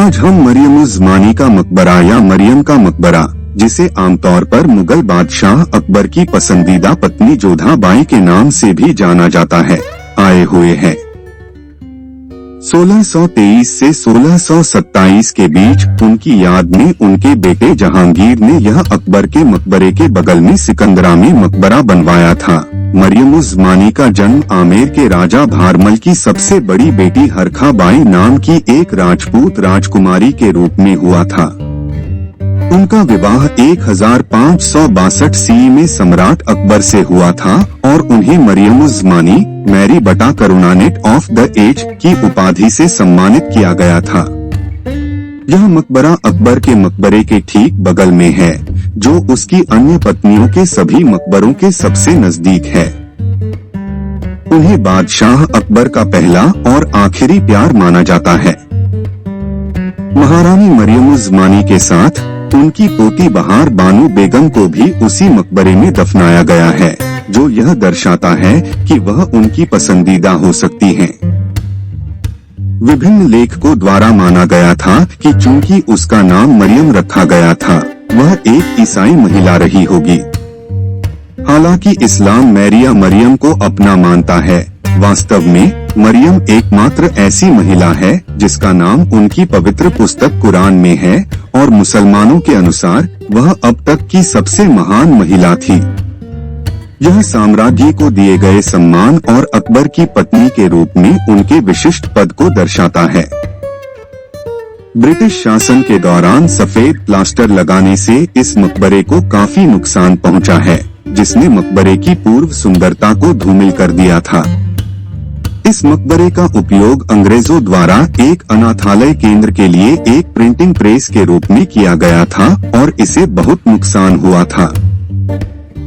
आज हम मरियम उज़ ज़मानी का मकबरा या मरियम का मकबरा, जिसे आमतौर पर मुगल बादशाह अकबर की पसंदीदा पत्नी जोधा बाई के नाम से भी जाना जाता है, आए हुए हैं। 1623 से 1627 के बीच उनकी याद में उनके बेटे जहांगीर ने यह अकबर के मकबरे के बगल में सिकंदरा में मकबरा बनवाया था। मरियम उज़ ज़मानी का जन्म आमेर के राजा भारमल की सबसे बड़ी बेटी हरखा बाई नाम की एक राजपूत राजकुमारी के रूप में हुआ था। उनका विवाह 1562 ईस्वी में सम्राट अकबर से हुआ था और उन्हें मरियम उज़ ज़मानी मैरी बटा करुणानेट ऑफ द एज की उपाधि से सम्मानित किया गया था। यह मकबरा अकबर के मकबरे के ठीक बगल में है, जो उसकी अन्य पत्नियों के सभी मकबरों के सबसे नजदीक है। उन्हें बादशाह अकबर का पहला और आखिरी प्यार माना जाता है। महारानी मरियम उज़ ज़मानी के साथ उनकी पोती बहार बानो बेगम को भी उसी मकबरे में दफनाया गया है, जो यह दर्शाता है कि वह उनकी पसंदीदा हो सकती हैं। विभिन्न लेखकों द्वारा माना गया था कि चूंकि उसका नाम मरियम रखा गया था, वह एक ईसाई महिला रही होगी। हालांकि इस्लाम मैरिया मरियम को अपना मानता है, वास्तव में मरियम एकमात्र ऐसी महिला है जिसका नाम उनकी पवित्र पुस्तक कुरान में है और मुसलमानों के अनुसार वह अब तक की सबसे महान महिला थी। यह साम्राज्य को दिए गए सम्मान और अकबर की पत्नी के रूप में उनके विशिष्ट पद को दर्शाता है। ब्रिटिश शासन के दौरान सफेद प्लास्टर लगाने से इस मकबरे को काफी नुकसान पहुंचा है, जिसने मकबरे की पूर्व सुंदरता को धूमिल कर दिया था। इस मकबरे का उपयोग अंग्रेजों द्वारा एक अनाथालय केंद्र के लिए एक प्रिंटिंग प्रेस के रूप में किया गया था और इसे बहुत नुकसान हुआ था।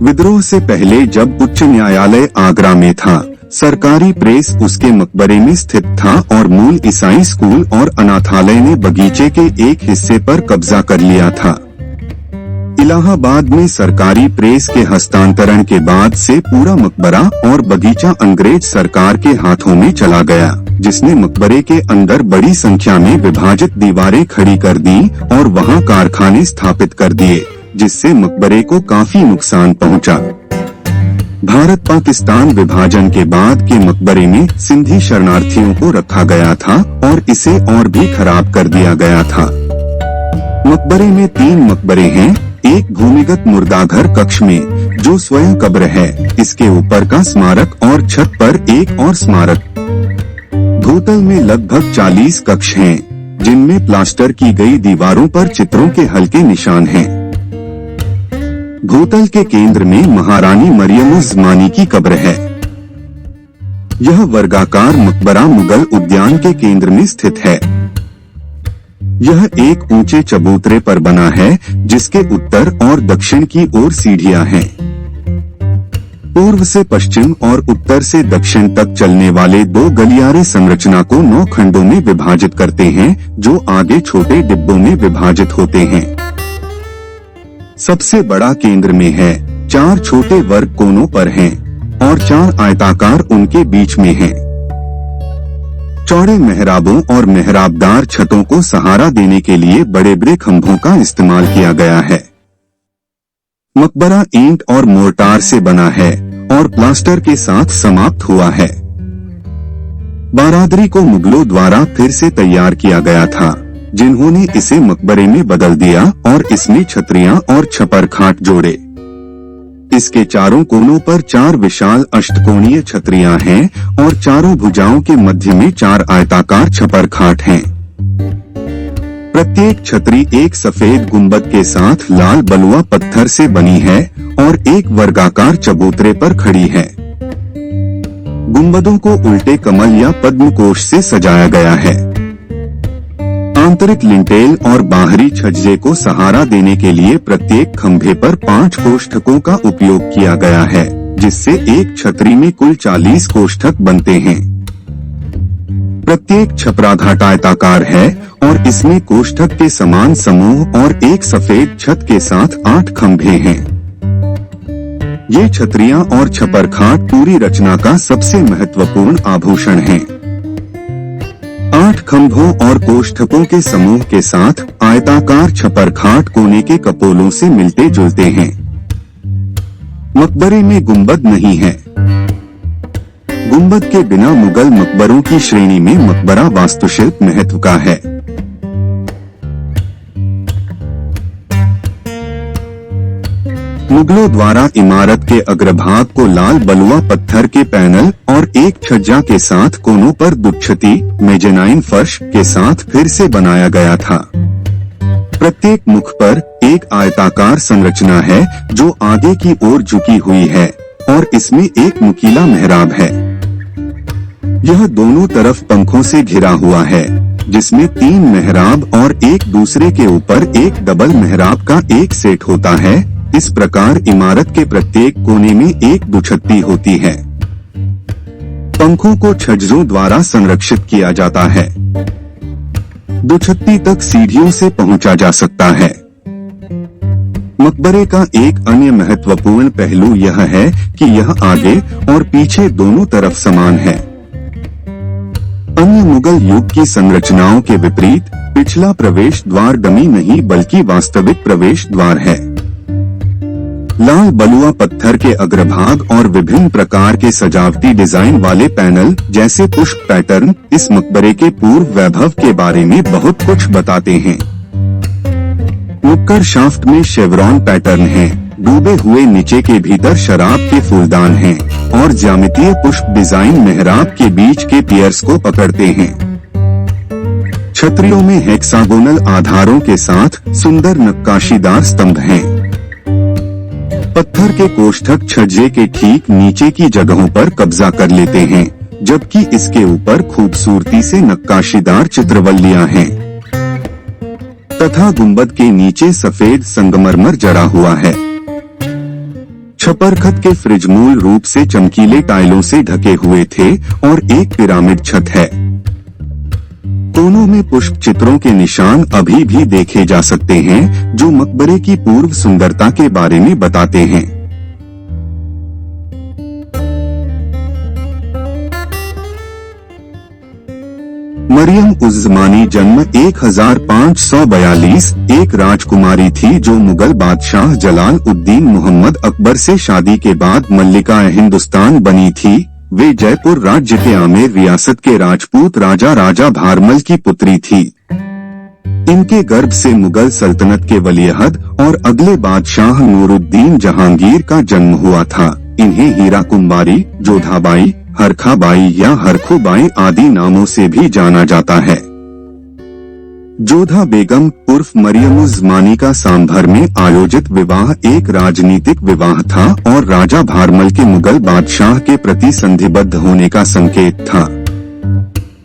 विद्रोह से पहले जब उच्च न्यायालय आगरा में था, सरकारी प्रेस उसके मकबरे में स्थित था और मूल ईसाई स्कूल और अनाथालय ने बगीचे के एक हिस्से पर कब्जा कर लिया था। इलाहाबाद में सरकारी प्रेस के हस्तांतरण के बाद से पूरा मकबरा और बगीचा अंग्रेज सरकार के हाथों में चला गया, जिसने मकबरे के अंदर बड़ी संख्या में विभाजित दीवारें खड़ी कर दी और वहां कारखाने स्थापित कर दिए, जिससे मकबरे को काफी नुकसान पहुंचा। भारत पाकिस्तान विभाजन के बाद के मकबरे में सिंधी शरणार्थियों को रखा गया था और इसे और भी खराब कर दिया गया था। मकबरे में 3 मकबरे हैं, एक भूमिगत मुर्दाघर कक्ष में जो स्वयं कब्र है, इसके ऊपर का स्मारक और छत पर एक और स्मारक। भूतल में लगभग 40 कक्ष हैं, जिनमें प्लास्टर की गई दीवारों पर चित्रों के हल्के निशान हैं। भूतल के केंद्र में महारानी मरियम उज़ ज़मानी की कब्र है। यह वर्गाकार मकबरा मुगल उद्यान के केंद्र में स्थित है। यह एक ऊंचे चबूतरे पर बना है, जिसके उत्तर और दक्षिण की ओर सीढ़ियां हैं। पूर्व से पश्चिम और उत्तर से दक्षिण तक चलने वाले 2 गलियारे संरचना को 9 खंडों में विभाजित करते हैं, जो आगे छोटे डिब्बों में विभाजित होते हैं। सबसे बड़ा केंद्र में है, 4 छोटे वर्ग कोनों पर हैं और 4 आयताकार उनके बीच में हैं। चौड़े मेहराबों और मेहराबदार छतों को सहारा देने के लिए बड़े बड़े खंभों का इस्तेमाल किया गया है। मकबरा ईंट और मोर्टार से बना है और प्लास्टर के साथ समाप्त हुआ है। बारादरी को मुगलों द्वारा फिर से तैयार किया गया था, जिन्होंने इसे मकबरे में बदल दिया और इसमें छतरियां और छपर खाट जोड़े। इसके चारों कोनों पर 4 विशाल अष्टकोणीय छतरियां हैं और चारों भुजाओं के मध्य में 4 आयताकार छपर खाट हैं। प्रत्येक छतरी एक सफेद गुंबद के साथ लाल बलुआ पत्थर से बनी है और एक वर्गाकार चबूतरे पर खड़ी है। गुंबदों को उल्टे कमल या पद्म कोश से सजाया गया है। आंतरिक लिंटेल और बाहरी छज्जे को सहारा देने के लिए प्रत्येक खंभे पर 5 कोष्ठकों का उपयोग किया गया है, जिससे एक छतरी में कुल 40 कोष्ठक बनते हैं। प्रत्येक छपराघाट आयताकार है और इसमें कोष्ठक के समान समूह और एक सफेद छत के साथ 8 खंभे हैं। ये छतरियां और छपरखाट पूरी रचना का सबसे महत्वपूर्ण आभूषण हैं। 8 खंभों और कोष्ठकों के समूह के साथ आयताकार छपरखाट कोने के कपोलों से मिलते जुलते हैं। मकबरे में गुंबद नहीं है। गुंबद के बिना मुगल मकबरों की श्रेणी में मकबरा वास्तुशिल्प महत्व का है। मुगलों द्वारा इमारत के अग्रभाग को लाल बलुआ पत्थर के पैनल और एक छज्जा के साथ कोनों पर दुच्छती मेजेनाइन फर्श के साथ फिर से बनाया गया था। प्रत्येक मुख पर एक आयताकार संरचना है जो आगे की ओर झुकी हुई है और इसमें एक नुकीला मेहराब है। यह दोनों तरफ पंखों से घिरा हुआ है, जिसमें 3 मेहराब और एक दूसरे के ऊपर एक डबल मेहराब का एक सेट होता है। इस प्रकार इमारत के प्रत्येक कोने में एक दुछत्ती होती है। पंखों को छज्जों द्वारा संरक्षित किया जाता है। दुछत्ती तक सीढ़ियों से पहुंचा जा सकता है। मकबरे का एक अन्य महत्वपूर्ण पहलू यह है कि यह आगे और पीछे दोनों तरफ समान है। अन्य मुगल युग की संरचनाओं के विपरीत पिछला प्रवेश द्वार डमी नहीं बल्कि वास्तविक प्रवेश द्वार है। लाल बलुआ पत्थर के अग्रभाग और विभिन्न प्रकार के सजावटी डिजाइन वाले पैनल जैसे पुष्प पैटर्न इस मकबरे के पूर्व वैभव के बारे में बहुत कुछ बताते हैं। नुक्कड़ शाफ्ट में शेवरॉन पैटर्न है, डूबे हुए नीचे के भीतर शराब के फूलदान हैं और ज्यामितीय पुष्प डिजाइन मेहराब के बीच के पियर्स को पकड़ते हैं। छतरियों में हेक्सागोनल आधारों के साथ सुंदर नक्काशीदार स्तंभ हैं। पत्थर के कोष्ठक छज्जे के ठीक नीचे की जगहों पर कब्जा कर लेते हैं, जबकि इसके ऊपर खूबसूरती से नक्काशीदार चित्रवल्लियां हैं तथा गुंबद के नीचे सफेद संगमरमर जड़ा हुआ है। छपरखत के फ्रिज मूल रूप से चमकीले टाइलों से ढके हुए थे और एक पिरामिड छत है। कोनों में पुष्प चित्रों के निशान अभी भी देखे जा सकते हैं, जो मकबरे की पूर्व सुंदरता के बारे में बताते हैं। मरियम उज़ ज़मानी जन्म 1542 एक राजकुमारी थी जो मुगल बादशाह जलाल उद्दीन मोहम्मद अकबर से शादी के बाद मल्लिका हिंदुस्तान बनी थी। वे जयपुर राज्य के आमेर रियासत के राजपूत राजा भारमल की पुत्री थी। इनके गर्भ से मुगल सल्तनत के वलीअहद और अगले बादशाह नूरुद्दीन जहांगीर का जन्म हुआ था। इन्हें हीरा कुंबारी, जोधाबाई, हरखाबाई या हरखुबाई आदि नामों से भी जाना जाता है। जोधा बेगम उर्फ मरियम उज़ ज़मानी का सांभर में आयोजित विवाह एक राजनीतिक विवाह था और राजा भारमल के मुगल बादशाह के प्रति संधिबद्ध होने का संकेत था।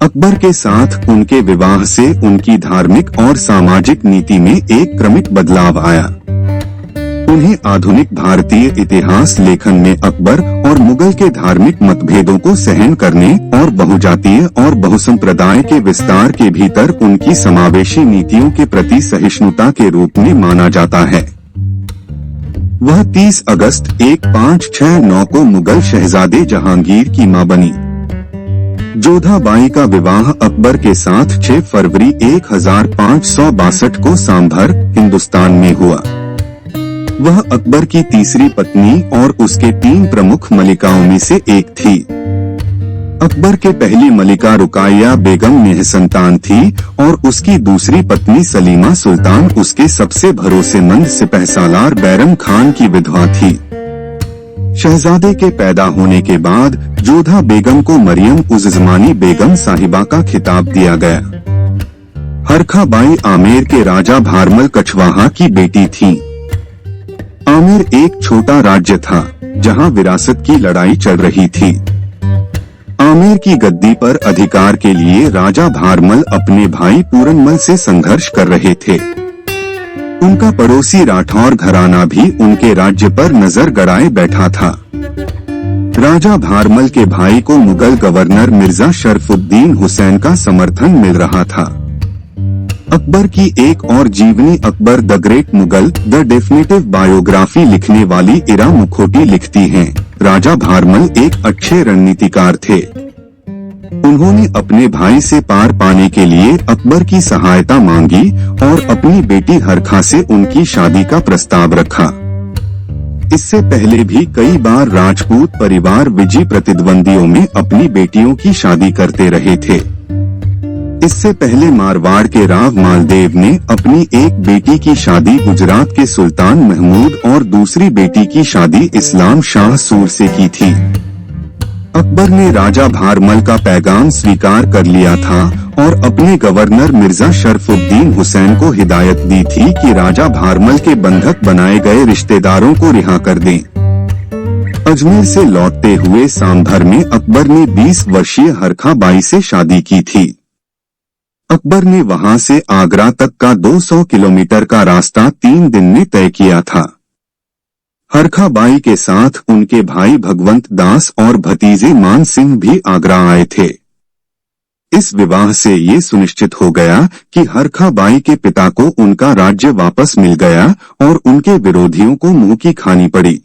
अकबर के साथ उनके विवाह से उनकी धार्मिक और सामाजिक नीति में एक क्रमिक बदलाव आया। उन्हें आधुनिक भारतीय इतिहास लेखन में अकबर और मुगल के धार्मिक मतभेदों को सहन करने और बहुजातीय और बहुसंप्रदाय के विस्तार के भीतर उनकी समावेशी नीतियों के प्रति सहिष्णुता के रूप में माना जाता है। वह 30 अगस्त 1569 को मुगल शहजादे जहांगीर की मां बनी। जोधाबाई का विवाह अकबर के साथ 6 फरवरी 1562 को सांभर, हिंदुस्तान में हुआ। वह अकबर की तीसरी पत्नी और उसके 3 प्रमुख मलिकाओं में से एक थी। अकबर के पहली मलिका रुकाया बेगम निःसंतान थी और उसकी दूसरी पत्नी सलीमा सुल्तान उसके सबसे भरोसेमंद सिपहसालार बैरम खान की विधवा थी। शहजादे के पैदा होने के बाद जोधा बेगम को मरियम उज़ ज़मानी बेगम साहिबा का खिताब दिया गया। हरखाबाई आमेर के राजा भारमल कछवाहा की बेटी थी। आमेर एक छोटा राज्य था जहां विरासत की लड़ाई चल रही थी। आमेर की गद्दी पर अधिकार के लिए राजा भारमल अपने भाई पूरनमल से संघर्ष कर रहे थे। उनका पड़ोसी राठौर घराना भी उनके राज्य पर नजर गड़ाए बैठा था। राजा भारमल के भाई को मुगल गवर्नर मिर्जा शरफुद्दीन हुसैन का समर्थन मिल रहा था। अकबर की एक और जीवनी Akbar the great Mughal the definitive biography लिखने वाली इरा मुखोटी लिखती हैं, राजा भारमल एक अच्छे रणनीतिकार थे। उन्होंने अपने भाई से पार पाने के लिए अकबर की सहायता मांगी और अपनी बेटी हरखा से उनकी शादी का प्रस्ताव रखा। इससे पहले भी कई बार राजपूत परिवार विजयी प्रतिद्वंदियों में अपनी बेटियों की शादी करते रहे थे। इससे पहले मारवाड़ के राव मालदेव ने अपनी एक बेटी की शादी गुजरात के सुल्तान महमूद और दूसरी बेटी की शादी इस्लाम शाह सूर से की थी। अकबर ने राजा भारमल का पैगाम स्वीकार कर लिया था और अपने गवर्नर मिर्जा शरफुद्दीन हुसैन को हिदायत दी थी कि राजा भारमल के बंधक बनाए गए रिश्तेदारों को रिहा कर दें। अजमेर से लौटते हुए सांभर में अकबर ने 20 वर्षीय हरखा बाई से शादी की थी। अकबर ने वहां से आगरा तक का 200 किलोमीटर का रास्ता 3 दिन में तय किया था। हरखा बाई के साथ उनके भाई भगवंत दास और भतीजे मान सिंह भी आगरा आए थे। इस विवाह से ये सुनिश्चित हो गया कि हरखा बाई के पिता को उनका राज्य वापस मिल गया और उनके विरोधियों को मुंह की खानी पड़ी।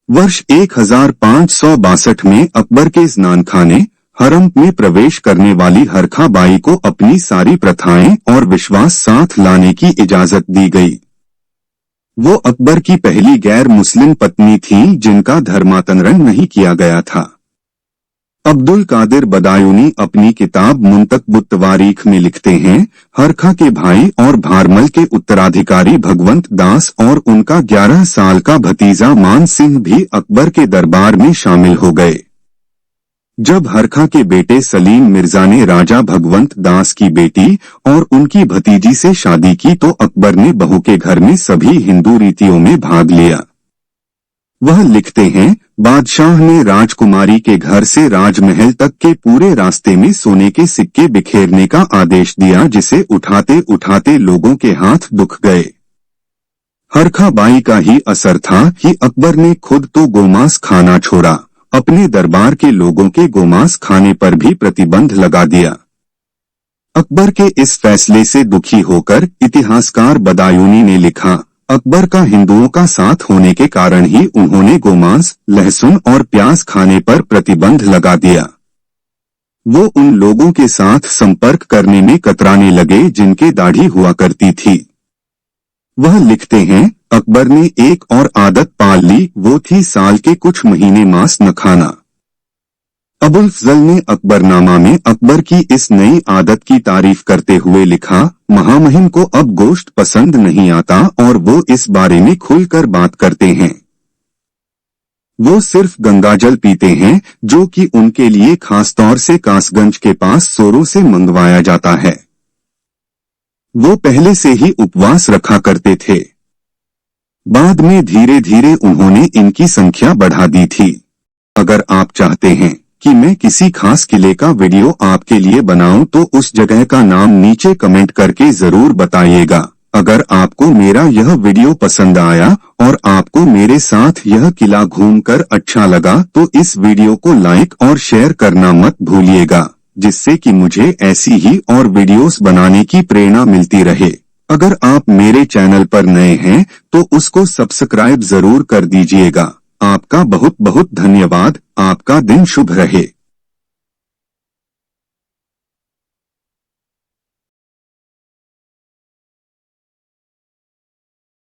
वर्ष 1562 में अकबर के स्नानखाने हरम में प्रवेश करने वाली हरखा बाई को अपनी सारी प्रथाएं और विश्वास साथ लाने की इजाजत दी गई। वो अकबर की पहली गैर मुस्लिम पत्नी थी जिनका धर्मांतरण नहीं किया गया था। अब्दुल कादिर बदायूनी अपनी किताब मुंतकबुत तवारीख में लिखते हैं, हरखा के भाई और भारमल के उत्तराधिकारी भगवंत दास और उनका 11 साल का भतीजा मान सिंह भी अकबर के दरबार में शामिल हो गए। जब हरखा के बेटे सलीम मिर्जा ने राजा भगवंत दास की बेटी और उनकी भतीजी से शादी की तो अकबर ने बहू के घर में सभी हिंदू रीतियों में भाग लिया। वह लिखते हैं, बादशाह ने राजकुमारी के घर से राजमहल तक के पूरे रास्ते में सोने के सिक्के बिखेरने का आदेश दिया, जिसे उठाते उठाते लोगों के हाथ दुख गए। हरखा बाई का ही असर था कि अकबर ने खुद तो गोमांस खाना छोड़ा, अपने दरबार के लोगों के गोमांस खाने पर भी प्रतिबंध लगा दिया। अकबर के इस फैसले से दुखी होकर इतिहासकार बदायूनी ने लिखा, अकबर का हिंदुओं का साथ होने के कारण ही उन्होंने गोमांस, लहसुन और प्याज खाने पर प्रतिबंध लगा दिया। वो उन लोगों के साथ संपर्क करने में कतराने लगे जिनके दाढ़ी हुआ करती थी। वह लिखते हैं, अकबर ने एक और आदत पाल ली, वो थी साल के कुछ महीने मांस न खाना। अबुल फजल ने अकबरनामा में अकबर की इस नई आदत की तारीफ करते हुए लिखा, महामहिम को अब गोश्त पसंद नहीं आता और वो इस बारे में खुलकर बात करते हैं। वो सिर्फ गंगाजल पीते हैं, जो कि उनके लिए खासतौर से कासगंज के पास सोरों से मंगवाया जाता है। वो पहले से ही उपवास रखा करते थे। बाद में धीरे धीरे उन्होंने इनकी संख्या बढ़ा दी थी। अगर आप चाहते हैं कि मैं किसी खास किले का वीडियो आपके लिए बनाऊं तो उस जगह का नाम नीचे कमेंट करके जरूर बताइएगा। अगर आपको मेरा यह वीडियो पसंद आया और आपको मेरे साथ यह किला घूमकर अच्छा लगा तो इस वीडियो को लाइक और शेयर करना मत भूलिएगा, जिससे कि मुझे ऐसी ही और वीडियोस बनाने की प्रेरणा मिलती रहे। अगर आप मेरे चैनल पर नए हैं तो उसको सब्सक्राइब जरूर कर दीजिएगा। आपका बहुत बहुत धन्यवाद। आपका दिन शुभ रहे।